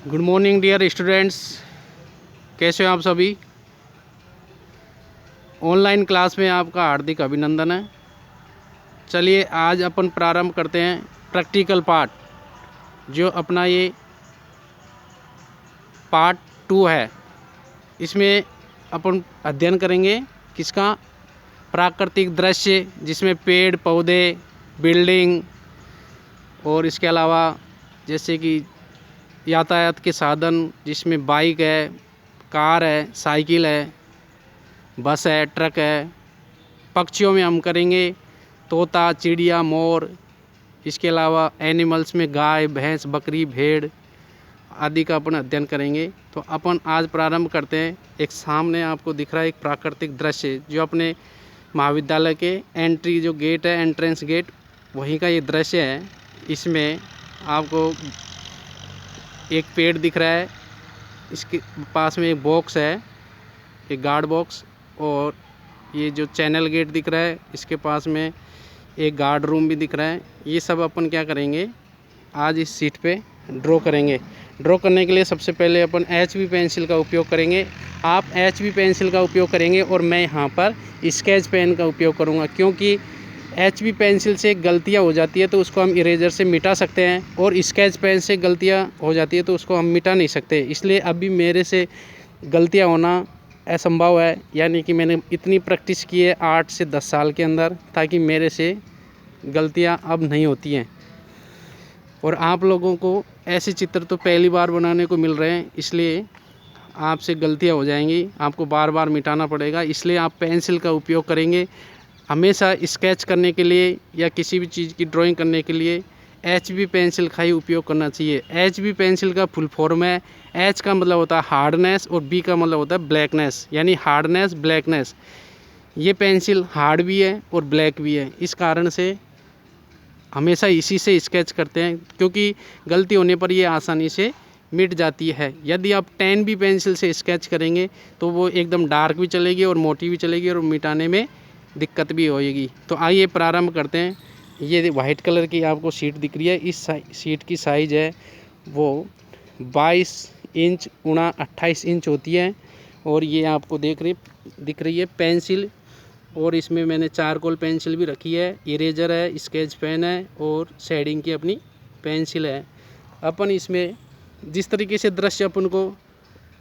Good morning dear students, कैसे हो आप सभी। ऑनलाइन क्लास में आपका हार्दिक अभिनंदन है। चलिए आज अपन प्रारंभ करते हैं प्रैक्टिकल पार्ट, जो अपना ये पार्ट 2 है। इसमें अपन अध्ययन करेंगे किसका, प्राकृतिक दृश्य, जिसमें पेड़ पौधे, बिल्डिंग और इसके अलावा जैसे कि यातायात के साधन, जिसमें बाइक है, कार है, साइकिल है, बस है, ट्रक है। पक्षियों में हम करेंगे तोता, चिड़िया, मोर। इसके अलावा एनिमल्स में गाय, भैंस, बकरी, भेड़ आदि का अपन अध्ययन करेंगे। तो अपन आज प्रारंभ करते हैं। एक सामने आपको दिख रहा है एक प्राकृतिक दृश्य, जो अपने महाविद्यालय के एंट्री जो गेट है, एंट्रेंस गेट, वहीं का ये दृश्य है। इसमें आपको एक पेड़ दिख रहा है, इसके पास में एक बॉक्स है, एक गार्ड बॉक्स, और ये जो चैनल गेट दिख रहा है, इसके पास में एक गार्ड रूम भी दिख रहा है। ये सब अपन क्या करेंगे, आज इस सीट पे ड्रॉ करेंगे। ड्रॉ करने के लिए सबसे पहले अपन HB पेंसिल का उपयोग करेंगे। आप HB पेंसिल का उपयोग करेंगे और मैं यहाँ पर स्केच पेन का उपयोग करूँगा, क्योंकि HB पेंसिल से गलतियाँ हो जाती है तो उसको हम इरेजर से मिटा सकते हैं, और स्केच पेन से गलतियाँ हो जाती है तो उसको हम मिटा नहीं सकते। इसलिए अभी मेरे से गलतियाँ होना असंभव है, यानी कि मैंने इतनी प्रैक्टिस की है 8 से 10 साल के अंदर, ताकि मेरे से गलतियाँ अब नहीं होती हैं। और आप लोगों को ऐसे चित्र तो पहली बार बनाने को मिल रहे हैं, इसलिए आपसे गलतियाँ हो जाएंगी, आपको बार बार मिटाना पड़ेगा। इसलिए आप पेंसिल का उपयोग करेंगे। हमेशा स्केच करने के लिए या किसी भी चीज़ की ड्राइंग करने के लिए HB पेंसिल का ही उपयोग करना चाहिए। HB पेंसिल का फुल फॉर्म है, H का मतलब होता है हार्डनेस और B का मतलब होता है ब्लैकनेस, यानी हार्डनेस, ब्लैकनेस। ये पेंसिल हार्ड भी है और ब्लैक भी है, इस कारण से हमेशा इसी से स्केच करते हैं, क्योंकि गलती होने पर ये आसानी से मिट जाती है। यदि आप 10B पेंसिल से स्केच करेंगे तो वो एकदम डार्क भी चलेगी और मोटी भी चलेगी और मिटाने में दिक्कत भी होएगी। तो आइए प्रारंभ करते हैं। ये वाइट कलर की आपको शीट दिख रही है, इस शीट की साइज़ है वो 22 इंच × 28 इंच होती है। और ये आपको दिख रही है पेंसिल, और इसमें मैंने चारकोल पेंसिल भी रखी है, इरेजर है, स्केच पेन है और शेडिंग की अपनी पेंसिल है। अपन इसमें जिस तरीके से दृश्य अपन को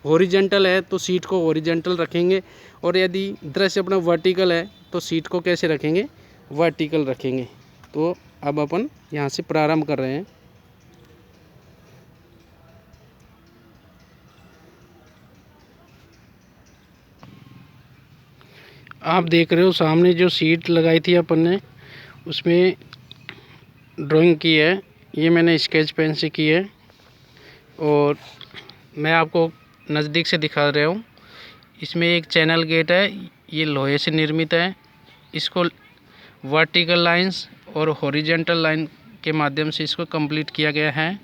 हॉरिजेंटल है तो सीट को हॉरिजेंटल रखेंगे, और यदि दृश्य अपना वर्टिकल है तो सीट को कैसे रखेंगे, वर्टिकल रखेंगे। तो अब अपन यहाँ से प्रारंभ कर रहे हैं। आप देख रहे हो सामने जो सीट लगाई थी अपन ने, उसमें ड्राइंग की है। ये मैंने स्केच पेन से की है, और मैं आपको नज़दीक से दिखा रहा हूँ। इसमें एक चैनल गेट है, ये लोहे से निर्मित है। इसको वर्टिकल लाइंस और हॉरिजेंटल लाइन के माध्यम से इसको कंप्लीट किया गया है।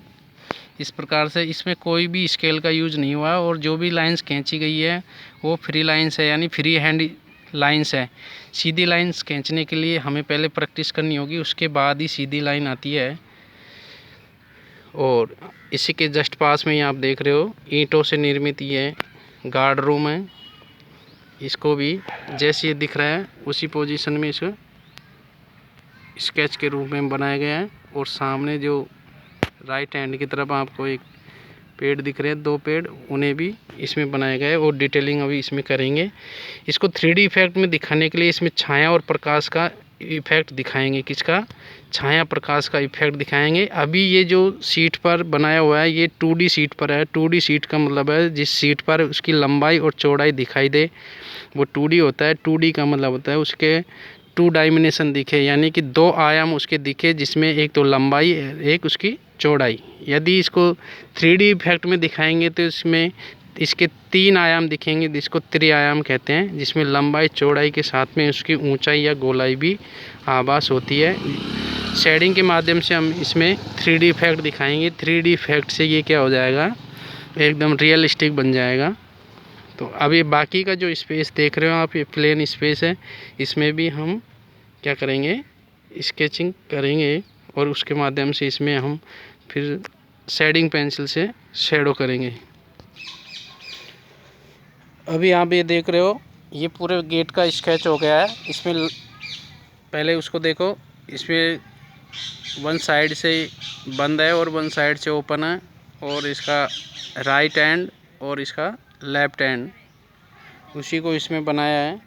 इस प्रकार से इसमें कोई भी स्केल का यूज नहीं हुआ, और जो भी लाइंस खींची गई है वो फ्री लाइंस है, यानी फ्री हैंड लाइंस है। सीधी लाइंस खींचने के लिए हमें पहले प्रैक्टिस करनी होगी, उसके बाद ही सीधी लाइन आती है। और इसी के जस्ट पास में ही आप देख रहे हो ईंटों से निर्मित ये गार्ड रूम है। इसको भी जैसे ये दिख रहा है उसी पोजीशन में इसको स्केच के रूप में बनाया गया है। और सामने जो राइट हैंड की तरफ आपको एक पेड़ दिख रहे हैं, 2 पेड़, उन्हें भी इसमें बनाया गया है, और डिटेलिंग अभी इसमें करेंगे। इसको 3D इफेक्ट में दिखाने के लिए इसमें छाया और प्रकाश का इफेक्ट दिखाएंगे। किसका? छाया प्रकाश का इफेक्ट दिखाएंगे। अभी ये जो सीट पर बनाया हुआ है ये 2D सीट पर है। 2D सीट का मतलब है जिस सीट पर उसकी लंबाई और चौड़ाई दिखाई दे वो 2D होता है। 2D का मतलब होता है उसके 2 डायमेंशन दिखे, यानी कि 2 आयाम उसके दिखे, जिसमें एक तो लंबाई, एक उसकी चौड़ाई। यदि इसको 3D इफेक्ट में दिखाएंगे तो इसमें इसके 3 आयाम दिखेंगे, जिसको त्रिआयाम कहते हैं, जिसमें लंबाई चौड़ाई के साथ में उसकी ऊंचाई या गोलाई भी आभास होती है। शेडिंग के माध्यम से हम इसमें 3D इफेक्ट दिखाएंगे। 3D इफेक्ट से ये क्या हो जाएगा, एकदम रियलिस्टिक बन जाएगा। तो अब ये बाकी का जो स्पेस देख रहे हो आप, ये प्लेन स्पेस है, इसमें भी हम क्या करेंगे, स्केचिंग करेंगे, और उसके माध्यम से इसमें हम फिर शेडिंग पेंसिल से शेडो करेंगे। अभी आप ये देख रहे हो, ये पूरे गेट का स्केच हो गया है। इसमें पहले उसको देखो, इसमें वन साइड से बंद है और वन साइड से ओपन है, और इसका राइट हैंड और इसका लेफ्ट हैंड उसी को इसमें बनाया है।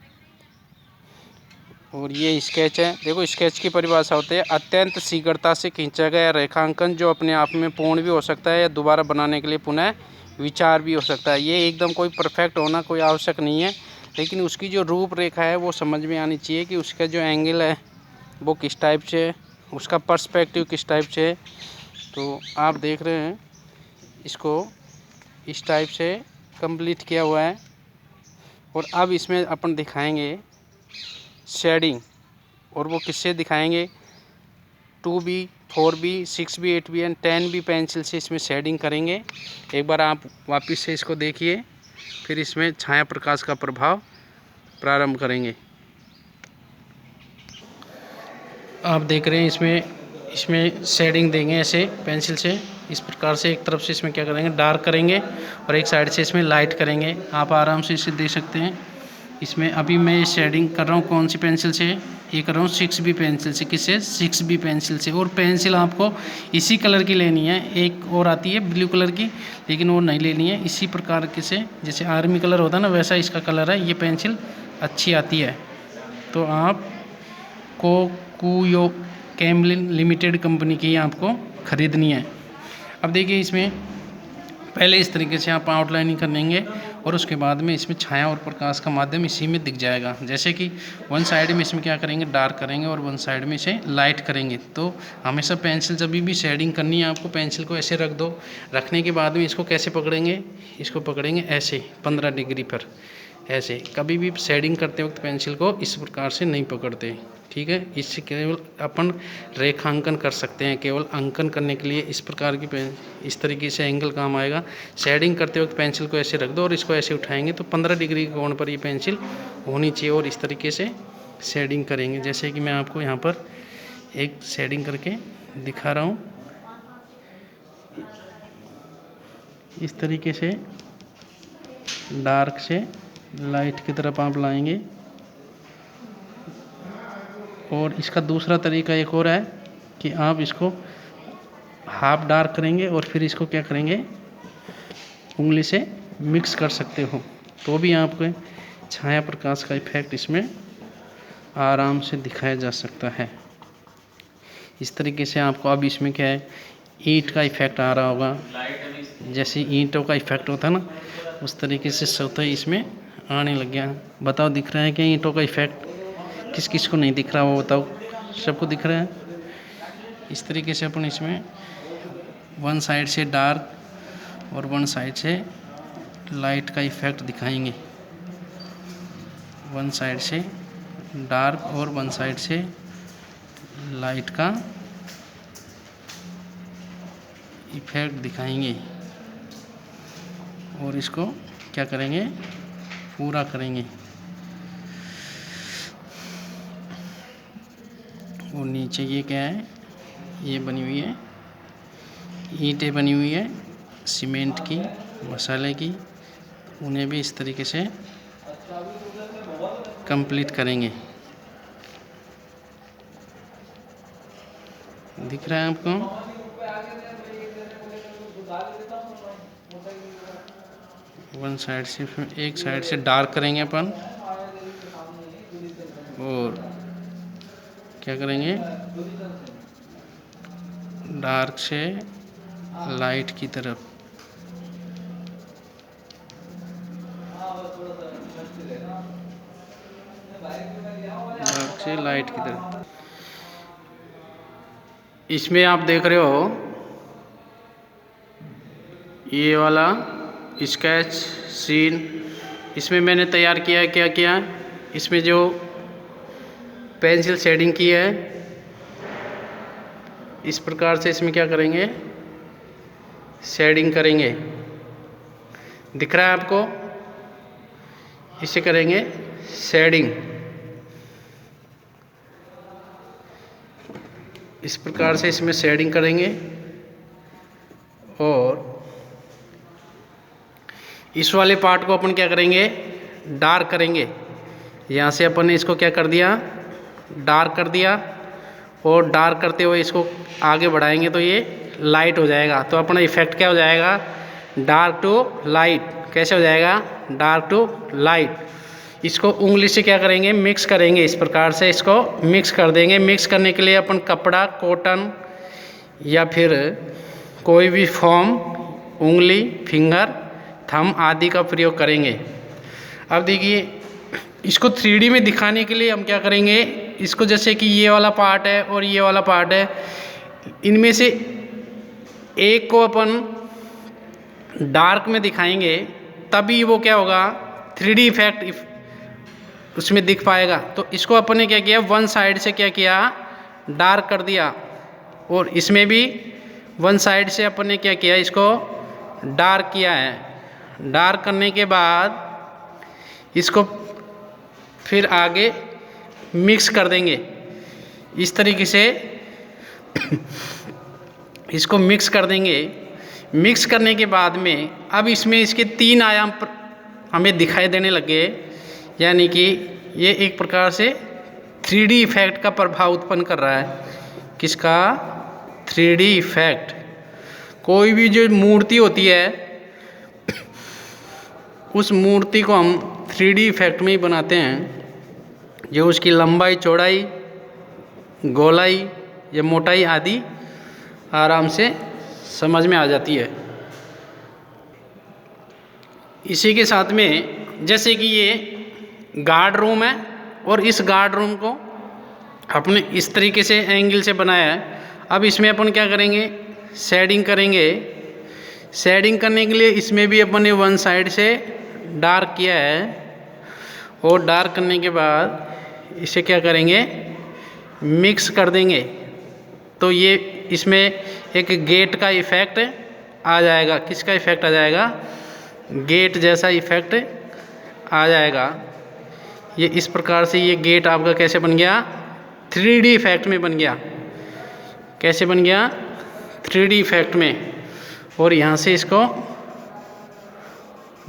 और ये स्केच है। देखो, स्केच की परिभाषा होती है अत्यंत शीघ्रता से खींचा गया रेखांकन जो अपने आप में पूर्ण भी हो सकता है या दोबारा बनाने के लिए पुनः विचार भी हो सकता है। ये एकदम कोई परफेक्ट होना कोई आवश्यक नहीं है, लेकिन उसकी जो रूपरेखा है वो समझ में आनी चाहिए कि उसका जो एंगल है वो किस टाइप से है, उसका पर्सपेक्टिव किस टाइप से है। तो आप देख रहे हैं इसको इस टाइप से कंप्लीट किया हुआ है। और अब इसमें अपन दिखाएंगे शेडिंग, और वो किससे दिखाएंगे, 2B, 4B, 6B, 8B and 10B pencil से इसमें शेडिंग करेंगे। एक बार आप वापस से इसको देखिए, फिर इसमें छाया प्रकाश का प्रभाव प्रारंभ करेंगे। आप देख रहे हैं इसमें शेडिंग देंगे ऐसे पेंसिल से, इस प्रकार से। एक तरफ से इसमें क्या करेंगे, डार्क करेंगे, और एक साइड से इसमें लाइट करेंगे। आप आराम से इसे देख सकते हैं। इसमें अभी मैं शेडिंग कर रहा हूँ कौन सी पेंसिल से, ये कर रहा हूँ 6B पेंसिल से। किससे, 6B पेंसिल से। और पेंसिल आपको इसी कलर की लेनी है। एक और आती है ब्लू कलर की, लेकिन वो नहीं लेनी है। इसी प्रकार के से, जैसे आर्मी कलर होता है ना, वैसा इसका कलर है। ये पेंसिल अच्छी आती है। तो आप कोकुयो कैमलिन लिमिटेड कंपनी की आपको ख़रीदनी है। अब देखिए, इसमें पहले इस तरीके से आप आउटलाइनिंग कर लेंगे, और उसके बाद में इसमें छाया और प्रकाश का माध्यम इसी में दिख जाएगा। जैसे कि वन साइड में इसमें क्या करेंगे, डार्क करेंगे, और वन साइड में इसे लाइट करेंगे। तो हमेशा पेंसिल जब भी शेडिंग करनी है आपको, पेंसिल को ऐसे रख दो। रखने के बाद में इसको कैसे पकड़ेंगे, इसको पकड़ेंगे ऐसे 15 डिग्री पर ऐसे। कभी भी शेडिंग करते वक्त पेंसिल को इस प्रकार से नहीं पकड़ते, ठीक है। इससे केवल अपन रेखांकन कर सकते हैं। केवल अंकन करने के लिए इस प्रकार की इस तरीके से एंगल काम आएगा। शेडिंग करते वक्त पेंसिल को ऐसे रख दो और इसको ऐसे उठाएंगे तो 15 डिग्री के कोण पर ये पेंसिल होनी चाहिए, और इस तरीके से शेडिंग करेंगे। जैसे कि मैं आपको यहाँ पर एक शेडिंग करके दिखा रहा हूँ। इस तरीके से डार्क से लाइट की तरफ आप लाएंगे। और इसका दूसरा तरीका एक और है कि आप इसको हाफ डार्क करेंगे और फिर इसको क्या करेंगे, उंगली से मिक्स कर सकते हो, तो भी आपको छाया प्रकाश का इफेक्ट इसमें आराम से दिखाया जा सकता है। इस तरीके से आपको अब इसमें क्या है, ईंट का इफेक्ट आ रहा होगा। जैसे ईंटों का इफेक्ट होता है ना, उस तरीके से सतह इसमें आने लग गया। बताओ, दिख रहा है क्या ईंटों का इफेक्ट? किस किस को नहीं दिख रहा वो बताओ, सबको दिख रहा है। इस तरीके से अपन इसमें वन साइड से डार्क और वन साइड से लाइट का इफेक्ट दिखाएंगे। वन साइड से डार्क और वन साइड से लाइट का इफेक्ट दिखाएंगे, और इसको क्या करेंगे, पूरा करेंगे। और नीचे ये क्या है, ये बनी हुई है, ईंटें बनी हुई है सीमेंट की, मसाले की। उन्हें भी इस तरीके से कंप्लीट करेंगे। दिख रहा है आपको? वन साइड से, एक साइड से डार्क करेंगे अपन, और क्या करेंगे, डार्क से लाइट की तरफ। डार्क से लाइट की तरफ। इसमें आप देख रहे हो ये वाला स्केच सीन, इसमें मैंने तैयार किया है। क्या किया, इसमें जो पेंसिल शेडिंग की है, इस प्रकार से इसमें क्या करेंगे, शेडिंग करेंगे। दिख रहा है आपको? इसे करेंगे शेडिंग। इस प्रकार से इसमें शेडिंग करेंगे, और इस वाले पार्ट को अपन क्या करेंगे, डार्क करेंगे। यहाँ से अपन ने इसको क्या कर दिया, डार्क कर दिया, और डार्क करते हुए इसको आगे बढ़ाएंगे तो ये लाइट हो जाएगा। तो अपना इफेक्ट क्या हो जाएगा, डार्क टू लाइट। कैसे हो जाएगा, डार्क टू लाइट। इसको उंगली से क्या करेंगे, मिक्स करेंगे। इस प्रकार से इसको मिक्स कर देंगे। मिक्स करने के लिए अपन कपड़ा, कॉटन या फिर कोई भी फॉर्म, उंगली, फिंगर, थंब आदि का प्रयोग करेंगे। अब देखिए, इसको 3D में दिखाने के लिए हम क्या करेंगे, इसको जैसे कि ये वाला पार्ट है और ये वाला पार्ट है, इनमें से एक को अपन डार्क में दिखाएंगे, तभी वो क्या होगा, 3D इफेक्ट उसमें दिख पाएगा। तो इसको अपन ने क्या किया, वन साइड से क्या किया, डार्क कर दिया, और इसमें भी वन साइड से अपन ने क्या किया, इसको डार्क किया है। डार्क करने के बाद इसको फिर आगे मिक्स कर देंगे। इस तरीके से इसको मिक्स कर देंगे। मिक्स करने के बाद में अब इसमें इसके 3 आयाम हमें दिखाई देने लगे, यानी कि ये एक प्रकार से 3D इफेक्ट का प्रभाव उत्पन्न कर रहा है। किसका, 3D इफेक्ट। कोई भी जो मूर्ति होती है उस मूर्ति को हम 3D इफेक्ट में ही बनाते हैं, जो उसकी लंबाई, चौड़ाई, गोलाई या मोटाई आदि आराम से समझ में आ जाती है। इसी के साथ में जैसे कि ये गार्ड रूम है, और इस गार्ड रूम को अपने इस तरीके से एंगल से बनाया है। अब इसमें अपन क्या करेंगे, शेडिंग करेंगे। शेडिंग करने के लिए इसमें भी अपन ने वन साइड से डार्क किया है, और डार्क करने के बाद इसे क्या करेंगे, मिक्स कर देंगे। तो ये इसमें एक गेट का इफ़ेक्ट आ जाएगा। किसका इफ़ेक्ट आ जाएगा, गेट जैसा इफ़ेक्ट आ जाएगा। ये इस प्रकार से ये गेट आपका कैसे बन गया, 3D इफ़ेक्ट में बन गया। कैसे बन गया, 3D इफ़ेक्ट में। और यहाँ से इसको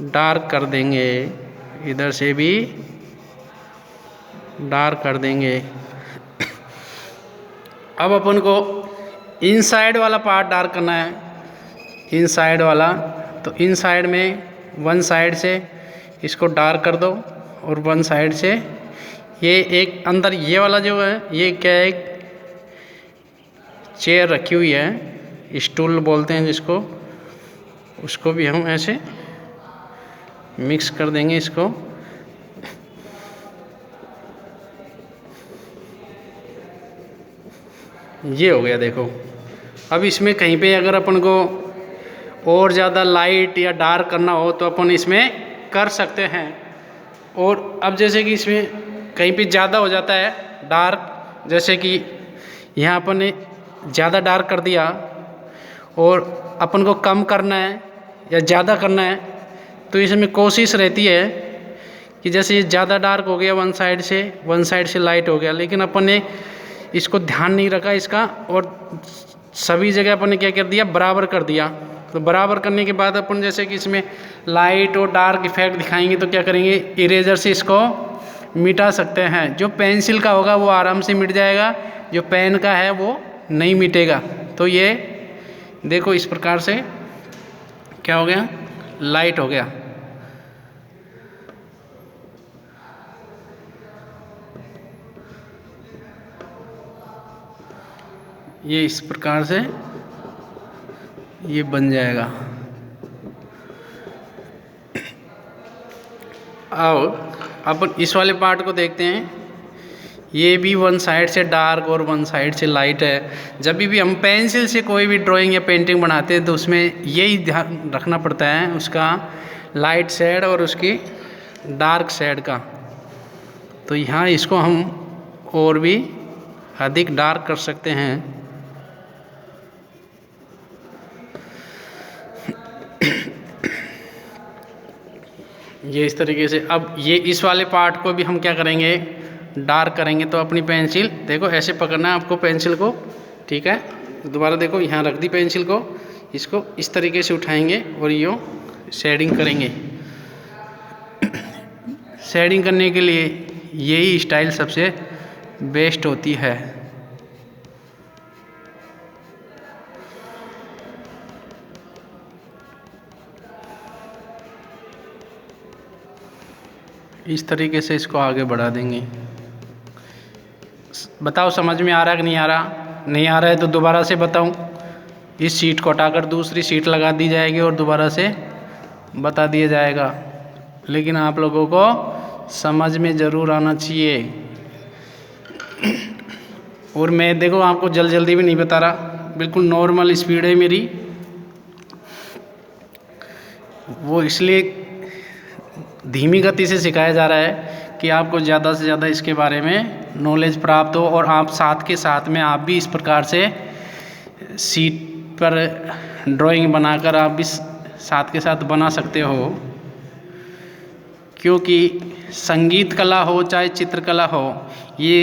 डार्क कर देंगे, इधर से भी डार्क कर देंगे। अब अपन को इनसाइड वाला पार्ट डार्क करना है, इनसाइड वाला। तो इनसाइड में वन साइड से इसको डार्क कर दो, और वन साइड से ये एक अंदर ये वाला जो है, ये क्या है, एक चेयर रखी हुई है, स्टूल बोलते हैं जिसको, उसको भी हम ऐसे मिक्स कर देंगे इसको। ये हो गया, देखो। अब इसमें कहीं पे अगर अपन को और ज़्यादा लाइट या डार्क करना हो तो अपन इसमें कर सकते हैं। और अब जैसे कि इसमें कहीं पे ज़्यादा हो जाता है डार्क, जैसे कि यहाँ अपन ने ज़्यादा डार्क कर दिया, और अपन को कम करना है या ज़्यादा करना है, तो इसमें कोशिश रहती है कि जैसे ये ज़्यादा डार्क हो गया वन साइड से लाइट हो गया, लेकिन अपन ने इसको ध्यान नहीं रखा इसका, और सभी जगह अपन ने क्या कर दिया, बराबर कर दिया। तो बराबर करने के बाद अपन जैसे कि इसमें लाइट और डार्क इफेक्ट दिखाएंगे तो क्या करेंगे, इरेजर से इसको मिटा सकते हैं। जो पेंसिल का होगा वो आराम से मिट जाएगा, जो पेन का है वो नहीं मिटेगा। तो ये देखो, इस प्रकार से क्या हो गया, लाइट हो गया। ये इस प्रकार से ये बन जाएगा। और अपन इस वाले पार्ट को देखते हैं। ये भी वन साइड से डार्क और वन साइड से लाइट है। जब भी हम पेंसिल से कोई भी ड्राइंग या पेंटिंग बनाते हैं तो उसमें यही ध्यान रखना पड़ता है, उसका लाइट शेड और उसकी डार्क शेड का। तो यहाँ इसको हम और भी अधिक डार्क कर सकते हैं। ये इस तरीके से। अब ये इस वाले पार्ट को भी हम क्या करेंगे, डार्क करेंगे। तो अपनी पेंसिल देखो ऐसे पकड़ना है आपको पेंसिल को, ठीक है। दोबारा देखो, यहाँ रख दी पेंसिल को, इसको इस तरीके से उठाएंगे और यो शेडिंग करेंगे। शेडिंग करने के लिए यही स्टाइल सबसे बेस्ट होती है। इस तरीके से इसको आगे बढ़ा देंगे। बताओ समझ में आ रहा है कि नहीं आ रहा? नहीं आ रहा है तो दोबारा से बताऊं। इस सीट को हटाकर दूसरी सीट लगा दी जाएगी और दोबारा से बता दिया जाएगा, लेकिन आप लोगों को समझ में ज़रूर आना चाहिए। और मैं देखो आपको जल्दी भी नहीं बता रहा, बिल्कुल नॉर्मल स्पीड है मेरी। वो इसलिए धीमी गति से सिखाया जा रहा है कि आपको ज़्यादा से ज़्यादा इसके बारे में नॉलेज प्राप्त हो और आप साथ के साथ में आप भी इस प्रकार से सीट पर ड्राइंग बनाकर आप भी साथ के साथ बना सकते हो। क्योंकि संगीत कला हो चाहे चित्रकला हो, ये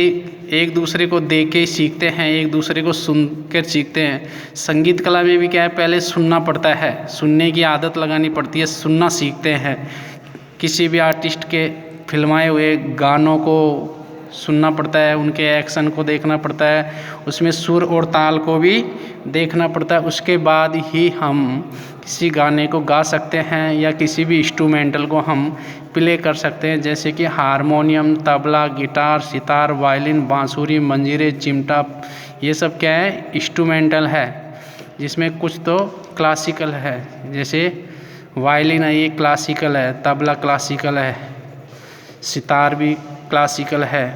एक दूसरे को देख के सीखते हैं, एक दूसरे को सुन कर सीखते हैं। संगीत कला में भी क्या है, पहले सुनना पड़ता है, सुनने की आदत लगानी पड़ती है, सुनना सीखते हैं। किसी भी आर्टिस्ट के फिल्माए हुए गानों को सुनना पड़ता है, उनके एक्शन को देखना पड़ता है, उसमें सुर और ताल को भी देखना पड़ता है। उसके बाद ही हम किसी गाने को गा सकते हैं या किसी भी इंस्ट्रूमेंटल को हम प्ले कर सकते हैं, जैसे कि harmonium, tabla, guitar, sitar, violin, बांसुरी, मंजीरे, चिमटा। ये सब क्या है, इंस्ट्रूमेंटल है, जिसमें कुछ तो क्लासिकल है। जैसे वायलिन है, ये क्लासिकल है, तबला क्लासिकल है, सितार भी क्लासिकल है,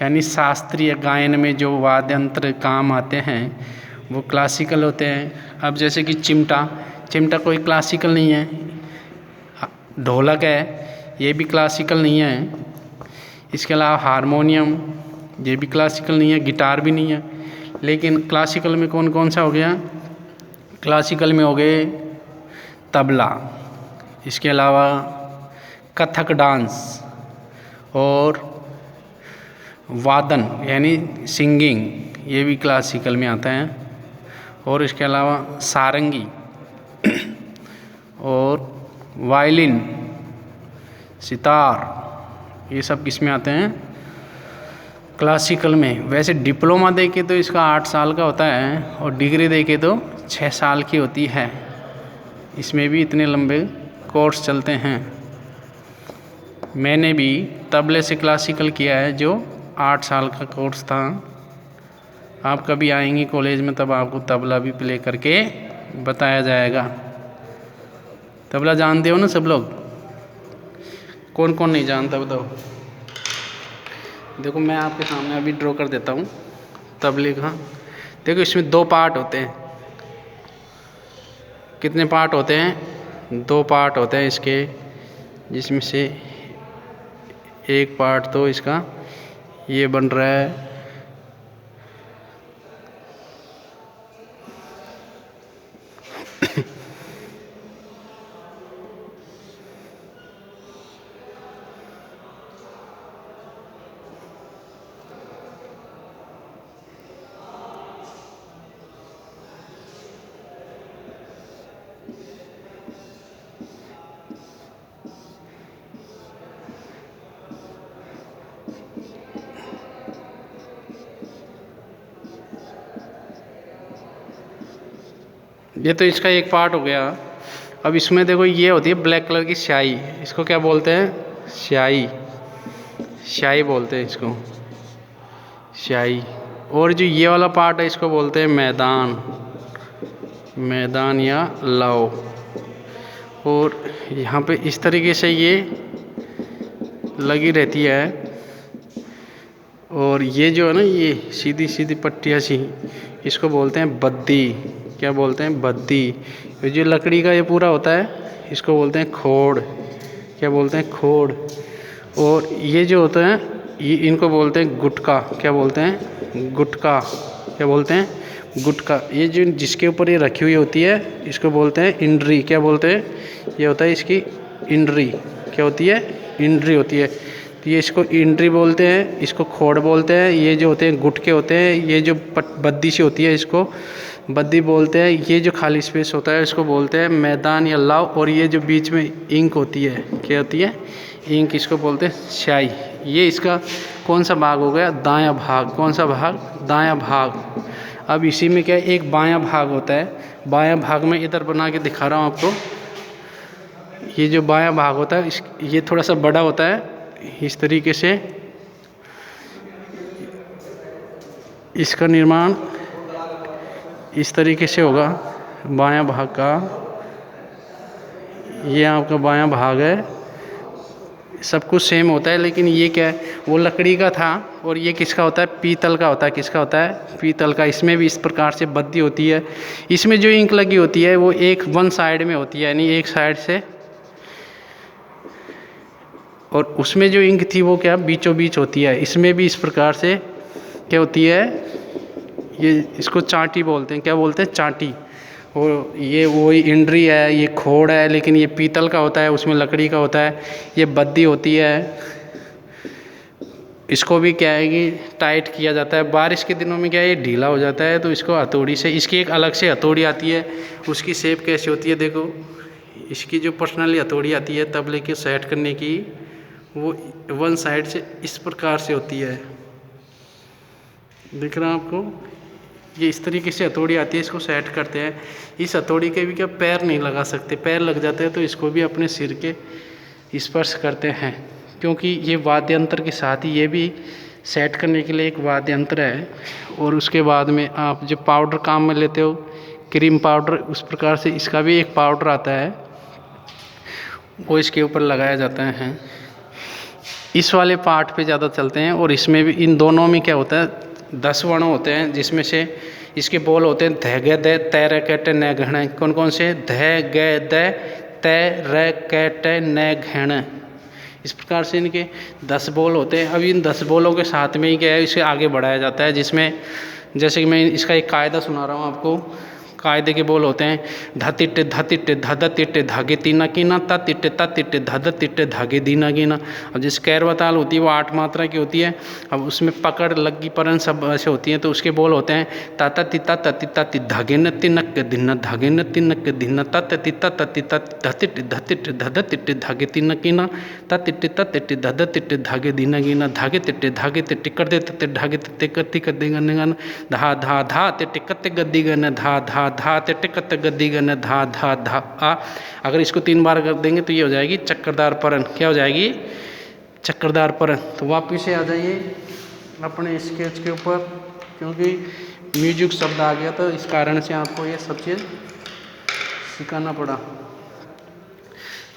यानी शास्त्रीय गायन में जो वाद्य यंत्र काम आते हैं वो क्लासिकल होते हैं। अब जैसे कि चिमटा कोई क्लासिकल नहीं है। ढोलक है, ये भी क्लासिकल नहीं है। इसके अलावा हारमोनियम, ये भी क्लासिकल नहीं है, गिटार भी नहीं है। लेकिन क्लासिकल में कौन कौन सा हो गया? क्लासिकल में हो गए तबला, इसके अलावा कथक डांस और वादन यानी सिंगिंग, ये भी क्लासिकल में आता है। और इसके अलावा सारंगी और वायलिन, सितार, ये सब किस में आते हैं? क्लासिकल में। वैसे डिप्लोमा देके तो इसका 8 साल का होता है और डिग्री देके तो 6 साल की होती है। इसमें भी इतने लंबे कोर्स चलते हैं। मैंने भी तबले से क्लासिकल किया है, जो 8 साल का कोर्स था। आप कभी आएंगे कॉलेज में तब आपको तबला भी प्ले करके बताया जाएगा। तबला जानते हो ना सब लोग? कौन कौन नहीं जानता बताओ? देखो मैं आपके सामने अभी ड्रॉ कर देता हूँ तबले का। देखो इसमें 2 पार्ट होते हैं। कितने पार्ट होते हैं? 2 पार्ट होते हैं इसके, जिसमें से एक पार्ट तो इसका ये बन रहा है। ये तो इसका एक पार्ट हो गया। अब इसमें देखो ये होती है ब्लैक कलर की स्याही, इसको क्या बोलते हैं? स्याही, स्याही बोलते हैं इसको, स्याही। और जो ये वाला पार्ट है इसको बोलते हैं मैदान, मैदान या लौ। और यहाँ पे इस तरीके से ये लगी रहती है। और ये जो है ना, ये सीधी सीधी पट्टियाँ सी, इसको बोलते हैं बद्दी। क्या बोलते हैं? बद्दी। ये जो लकड़ी का ये पूरा होता है इसको बोलते हैं खोड़। क्या बोलते हैं? खोड़। और ये जो होता है ये इनको बोलते हैं गुटका। क्या बोलते हैं? गुटका। क्या बोलते हैं? गुटका। ये जो जिसके ऊपर ये रखी हुई होती है इसको बोलते हैं इंड्री। क्या बोलते हैं? ये होता है इसकी इंड्री। क्या होती है? इंड्री होती है। तो ये इसको इंड्री बोलते हैं, इसको खोड़ बोलते हैं। ये जो होते हैं गुटके होते हैं, ये जो बद्दी सी होती है इसको बद्दी बोलते हैं। ये जो खाली स्पेस होता है इसको बोलते हैं मैदान या लव। और ये जो बीच में इंक होती है, क्या होती है? इंक, इसको बोलते हैं स्याही। ये इसका कौन सा भाग हो गया? दायां भाग। कौन सा भाग? दायां भाग। अब इसी में क्या है, एक बायां भाग होता है। बायां भाग में इधर बना के दिखा रहा हूँ आपको। ये जो बायां भाग होता है ये थोड़ा सा बड़ा होता है। इस तरीके से इसका निर्माण इस तरीके से होगा बायां भाग का। ये आपका बायां भाग है। सब कुछ सेम होता है, लेकिन ये क्या है, वो लकड़ी का था और ये किसका होता है? पीतल का होता है। किसका होता है? पीतल का। इसमें भी इस प्रकार से बद्दी होती है। इसमें जो इंक लगी होती है वो एक वन साइड में होती है, यानी एक साइड से। और उसमें जो इंक थी वो क्या, बीचों बीच होती है। इसमें भी इस प्रकार से क्या होती है, ये इसको चांटी बोलते हैं। क्या बोलते हैं? चांटी। और ये वही इंड्री है, ये खोड़ है, लेकिन ये पीतल का होता है, उसमें लकड़ी का होता है। ये बद्दी होती है। इसको भी क्या है कि टाइट किया जाता है। बारिश के दिनों में क्या है, ये ढीला हो जाता है, तो इसको हथौड़ी से, इसकी एक अलग से हथौड़ी आती है। उसकी शेप कैसी होती है देखो, इसकी जो पर्सनली हथौड़ी आती है तबले के सेट करने की, वो वन साइड से इस प्रकार से होती है। दिख रहा है आपको? ये इस तरीके से हथौड़ी आती है, इसको सेट करते हैं। इस हथौड़ी के भी क्या पैर नहीं लगा सकते, पैर लग जाते हैं तो इसको भी अपने सिर के स्पर्श करते हैं, क्योंकि ये वाद्य यंत्र के साथ ही ये भी सेट करने के लिए एक वाद्य यंत्र है। और उसके बाद में आप जो पाउडर काम में लेते हो, क्रीम पाउडर, उस प्रकार से इसका भी एक पाउडर आता है, वो इसके ऊपर लगाया जाता है। इस वाले पार्ट पे ज़्यादा चलते हैं। और इसमें भी, इन दोनों में क्या होता है, 10 वर्ण होते हैं, जिसमें से इसके बोल होते हैं ध ग द त र क ट न घण। कौन कौन से? ध ग द त र क ट न घण। इस प्रकार से इनके 10 बोल होते हैं। अब इन 10 बोलों के साथ में ही क्या है, इसे आगे बढ़ाया जाता है, जिसमें जैसे कि मैं इसका एक कायदा सुना रहा हूँ आपको। कायदे के बोल होते हैं धतिट्टे धतिट्टे धद तिट्टे धागे तीना कीना ता तिट्टे धद तिट्टे धागे दीना गिना। अब जैसे कैरवा ताल होती है वो 8 मात्रा की होती है। अब उसमें पकड़, लग्गी, परन सब ऐसे होती हैं, तो उसके बोल होते हैं ताता तिता तति ताति धागे न तिनक धिन्न धागे न तिनक धिन्न तत तिता तति तत धतिट्टे धतिट्टे धद तिट्टे धागे तीना कीना ता तिट्टे तत्ते धद तिट्टे धागे दीना गिना धागे तिट्टे कर दे तत्ते धागे तत्ते करती कर देगा निगन धा धा धा तिट्टे कत्ते गद्दी गन धा धा धा तिट्टे कत्ते गद्दी गन धा धा धा आ। अगर इसको 3 बार कर देंगे तो ये हो जाएगी चक्करदार परन। क्या हो जाएगी? चक्करदार परन। तो वापिस से आ जाइए अपने स्केच के ऊपर, क्योंकि म्यूजिक शब्द आ गया तो इस कारण से आपको ये सब चीज़ सिखाना पड़ा।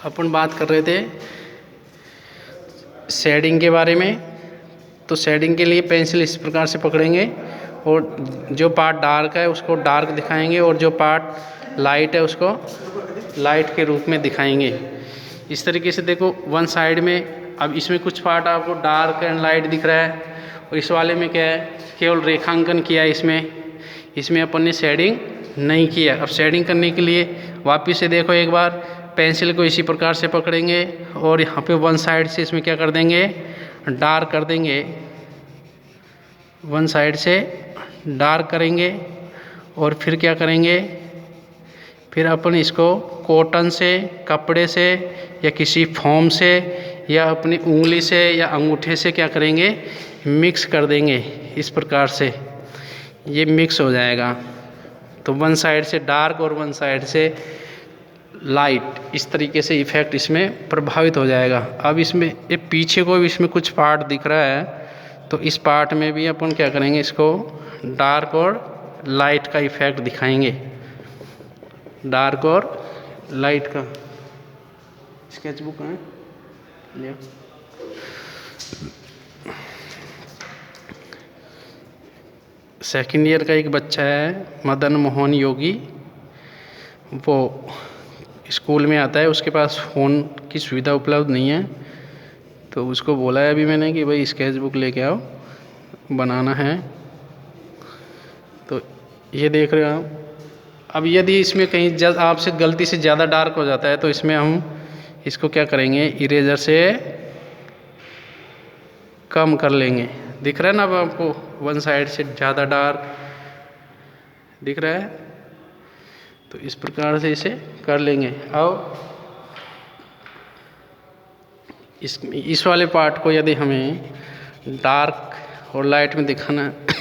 अपन बात कर रहे थे शेडिंग के बारे में। तो शेडिंग के लिए पेंसिल इस प्रकार से पकड़ेंगे और जो पार्ट डार्क है उसको डार्क दिखाएंगे और जो पार्ट लाइट है उसको लाइट के रूप में दिखाएंगे। इस तरीके से देखो, वन साइड में अब इसमें कुछ पार्ट आपको डार्क एंड लाइट दिख रहा है, और इस वाले में क्या है, केवल रेखांकन किया है। इसमें अपन ने शेडिंग नहीं किया। अब शेडिंग करने के लिए वापस से देखो एक बार, पेंसिल को इसी प्रकार से पकड़ेंगे और यहाँ पे वन साइड से इसमें क्या कर देंगे, डार्क कर देंगे। वन साइड से डार्क करेंगे और फिर क्या करेंगे, फिर अपन इसको कॉटन से, कपड़े से या किसी फोम से या अपनी उंगली से या अंगूठे से क्या करेंगे, मिक्स कर देंगे। इस प्रकार से ये मिक्स हो जाएगा। तो वन साइड से डार्क और वन साइड से लाइट, इस तरीके से इफ़ेक्ट इसमें प्रभावित हो जाएगा। अब इसमें ये पीछे को भी इसमें कुछ पार्ट दिख रहा है, तो इस पार्ट में भी अपन क्या करेंगे, इसको डार्क और लाइट का इफ़ेक्ट दिखाएंगे। डार्क और लाइट का स्केच बुक है ले। सेकेंड ईयर का एक बच्चा है मदन मोहन योगी, वो स्कूल में आता है, उसके पास फ़ोन की सुविधा उपलब्ध नहीं है, तो उसको बोला है अभी मैंने कि भाई स्केच बुक लेके आओ, बनाना है। तो ये देख रहे हो आप। अब यदि इसमें कहीं आपसे गलती से ज़्यादा डार्क हो जाता है तो इसमें हम इसको क्या करेंगे, इरेजर से कम कर लेंगे। दिख रहा है ना अब आपको, वन साइड से ज़्यादा डार्क, दिख रहा है। तो इस प्रकार से इसे कर लेंगे। अब इस वाले पार्ट को यदि हमें डार्क और लाइट में दिखाना है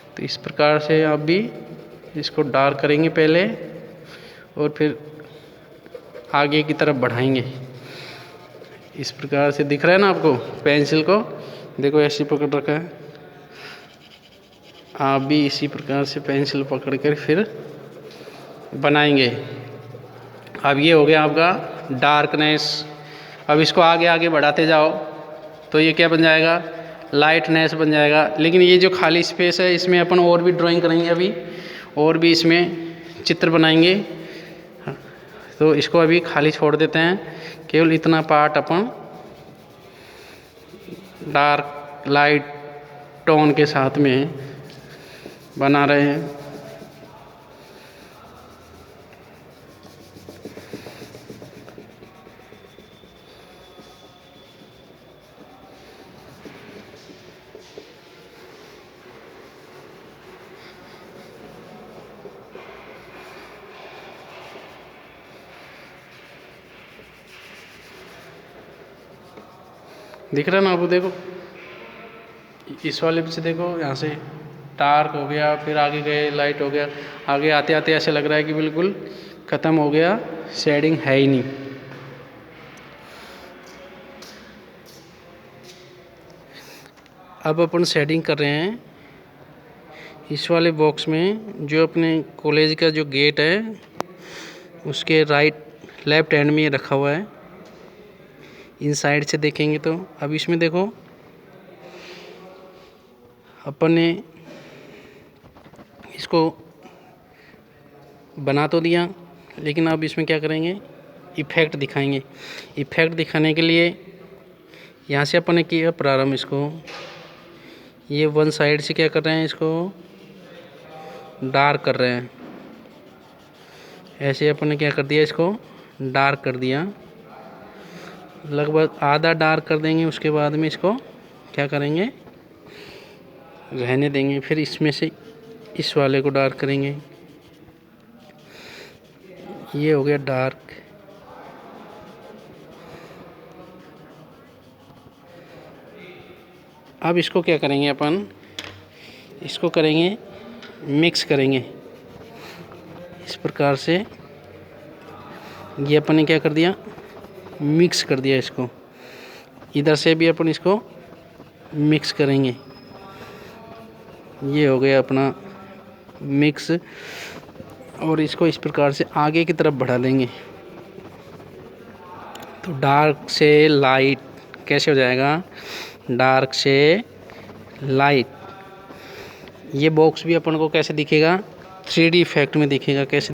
तो इस प्रकार से आप भी इसको डार्क करेंगे पहले और फिर आगे की तरफ बढ़ाएंगे। इस प्रकार से दिख रहा है ना आपको। पेंसिल को देखो ऐसे पकड़ रखा है, आप भी इसी प्रकार से पेंसिल पकड़ कर फिर बनाएंगे। अब ये हो गया आपका डार्कनेस। अब इसको आगे आगे बढ़ाते जाओ तो ये क्या बन जाएगा, लाइटनेस बन जाएगा। लेकिन ये जो खाली स्पेस है इसमें अपन और भी ड्राइंग करेंगे, अभी और भी इसमें चित्र बनाएंगे। तो इसको अभी खाली छोड़ देते हैं, केवल इतना पार्ट अपन डार्क लाइट टोन के साथ में बना रहे हैं। दिख रहा है ना आपको। देखो इस वाले से देखो, यहाँ से डार्क हो गया, फिर आगे गए लाइट हो गया, आगे आते आते ऐसे लग रहा है कि बिल्कुल ख़त्म हो गया, शेडिंग है ही नहीं। अब अपन शेडिंग कर रहे हैं इस वाले बॉक्स में। जो अपने कॉलेज का जो गेट है उसके लेफ्ट हैंड में रखा हुआ है। इन साइड से देखेंगे तो अब इसमें देखो अपन ने इसको बना तो दिया, लेकिन अब इसमें क्या करेंगे, इफ़ेक्ट दिखाएंगे। इफ़ेक्ट दिखाने के लिए यहाँ से अपन ने किया प्रारंभ। इसको ये वन साइड से क्या कर रहे हैं, इसको डार्क कर रहे हैं। ऐसे अपन ने क्या कर दिया, इसको डार्क कर दिया, लगभग आधा डार्क कर देंगे। उसके बाद में इसको क्या करेंगे, रहने देंगे। फिर इसमें से इस वाले को डार्क करेंगे। ये हो गया डार्क। अब इसको क्या करेंगे, अपन इसको करेंगे मिक्स करेंगे इस प्रकार से। ये अपन ने क्या कर दिया, मिक्स कर दिया इसको। इधर से भी अपन इसको मिक्स करेंगे। ये हो गया अपना मिक्स। और इसको इस प्रकार से आगे की तरफ बढ़ा देंगे। तो डार्क से लाइट कैसे हो जाएगा, डार्क से लाइट। ये बॉक्स भी अपन को कैसे दिखेगा, 3D इफेक्ट में दिखेगा। कैसे